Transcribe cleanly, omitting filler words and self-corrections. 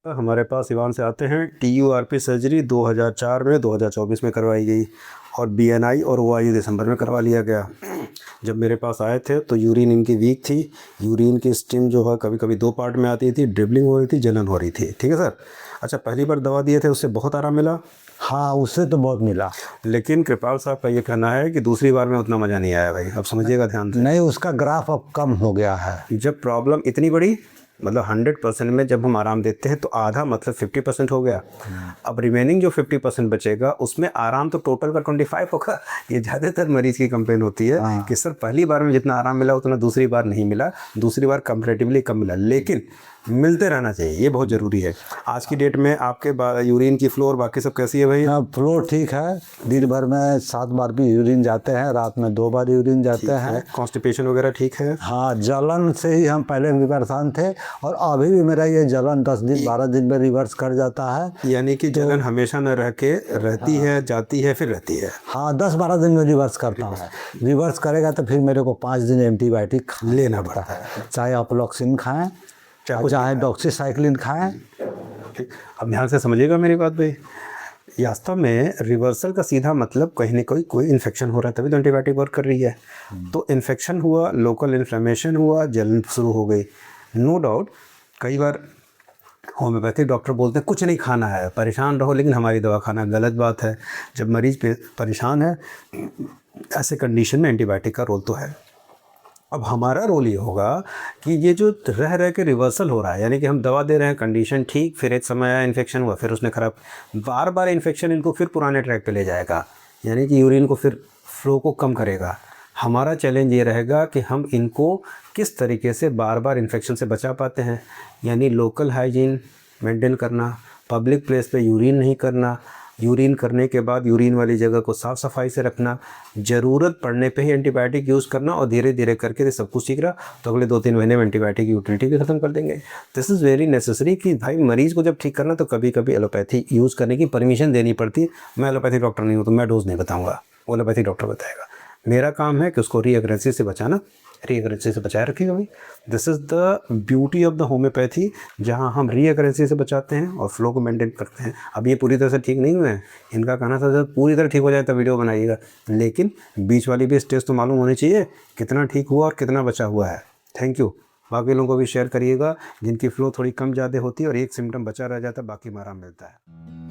हमारे पास सिवान से आते हैं। TURP सर्जरी 2004 में 2024 में करवाई गई और BNI और OIU दिसंबर में करवा लिया गया। जब मेरे पास आए थे तो यूरिन इनकी वीक थी। यूरिन की स्ट्रीम जो है कभी कभी 2 पार्ट में आती थी, ड्रिबलिंग हो रही थी, जलन हो रही थी। ठीक है सर। अच्छा, पहली बार दवा दिए थे उससे बहुत आराम मिला, हाँ, उससे तो बहुत मिला। लेकिन कृपाल साहब का ये कहना है कि दूसरी बार में उतना मज़ा नहीं आया। भाई अब समझिएगा ध्यान से। नहीं, उसका ग्राफ अब कम हो गया है। जब प्रॉब्लम इतनी बड़ी, मतलब 100% में जब हम आराम देते हैं तो आधा मतलब 50% हो गया। अब रिमेनिंग जो 50% बचेगा उसमें आराम तो टोटल का 25 होगा। ये ज़्यादातर मरीज़ की कंप्लेन होती है कि सर पहली बार में जितना आराम मिला उतना दूसरी बार नहीं मिला, दूसरी बार कंपैरेटिवली कम मिला। लेकिन मिलते रहना चाहिए, ये बहुत ज़रूरी है। आज की डेट में आपके यूरिन की फ्लो और बाकी सब कैसी है भाई? हाँ, फ्लो ठीक है। दिन भर में 7 बार भी यूरिन जाते हैं, रात में 2 बार यूरिन जाते हैं। कॉन्स्टिपेशन वगैरह ठीक है? हाँ, जलन से ही हम पहले भी परेशान थे और अभी भी मेरा ये जलन 10 दिन 12 दिन में रिवर्स कर जाता है। यानी कि जलन हमेशा न रह के रहती है, जाती है, फिर रहती है। हाँ, 10-12 दिन में रिवर्स करता है। रिवर्स करेगा तो फिर मेरे को 5 दिन एंटीबायोटिक लेना पड़ता है, चाहे अपोक्सिन खाएं चाहे डॉक्सीसाइक्लिन खाएं। ठीक, अब ध्यान से समझिएगा मेरी बात भाई। वास्तव में रिवर्सल का सीधा मतलब कहीं ना कहीं कोई इन्फेक्शन हो रहा है तभी तो एंटीबायोटिक वर्क कर रही है। तो इन्फेक्शन हुआ, लोकल इन्फ्लेमेशन हुआ, जलन शुरू हो गई। नो डाउट कई बार होम्योपैथिक डॉक्टर बोलते हैं कुछ नहीं खाना है, परेशान रहो लेकिन हमारी दवा खाना। गलत बात है। जब मरीज परेशान है ऐसे कंडीशन में एंटीबायोटिक का रोल तो है। अब हमारा रोल ये होगा कि ये जो रह के रिवर्सल हो रहा है, यानी कि हम दवा दे रहे हैं, कंडीशन ठीक, फिर एक समय आया इन्फेक्शन हुआ, फिर उसने ख़राब, बार बार इन्फेक्शन इनको फिर पुराने ट्रैक पे ले जाएगा, यानी कि यूरिन को फिर फ्लो को कम करेगा। हमारा चैलेंज ये रहेगा कि हम इनको किस तरीके से बार बार इन्फेक्शन से बचा पाते हैं, यानी लोकल हाइजीन मेंटेन करना, पब्लिक प्लेस पे यूरिन नहीं करना, यूरिन करने के बाद यूरिन वाली जगह को साफ़ सफाई से रखना, ज़रूरत पड़ने पे ही एंटीबायोटिक यूज़ करना, और धीरे धीरे करके सब कुछ ठीक रहा तो अगले 2-3 महीने में एंटीबायोटिक की यूटिलिटी भी ख़त्म कर देंगे। दिस इज़ वेरी नेसेसरी कि भाई मरीज़ को जब ठीक करना तो कभी कभी एलोपैथी यूज़ करने की परमिशन देनी पड़ती है। मैं एलोपैथिक डॉक्टर नहीं हूँ तो मैं डोज नहीं बताऊँगा, वो एलोपैथिक डॉक्टर बताएगा। मेरा काम है कि उसको रीअग्रेंसी से बचाना, रीअग्रेंसी से बचाए रखिएगा भाई। This is the beauty of the homeopathy, जहाँ हम रीअग्रेंसी से बचाते हैं और फ्लो को मेंटेन करते हैं। अब ये पूरी तरह से ठीक नहीं हुए हैं, इनका कहना था जब पूरी तरह ठीक हो जाए तब वीडियो बनाइएगा, लेकिन बीच वाली भी स्टेज तो मालूम होनी चाहिए कितना ठीक हुआ और कितना बचा हुआ है। Thank you. बाकी लोगों को भी शेयर करिएगा जिनकी फ्लो थोड़ी कम ज़्यादा होती है और एक सिम्टम बचा रह जाता है, बाकी में आराम मिलता है।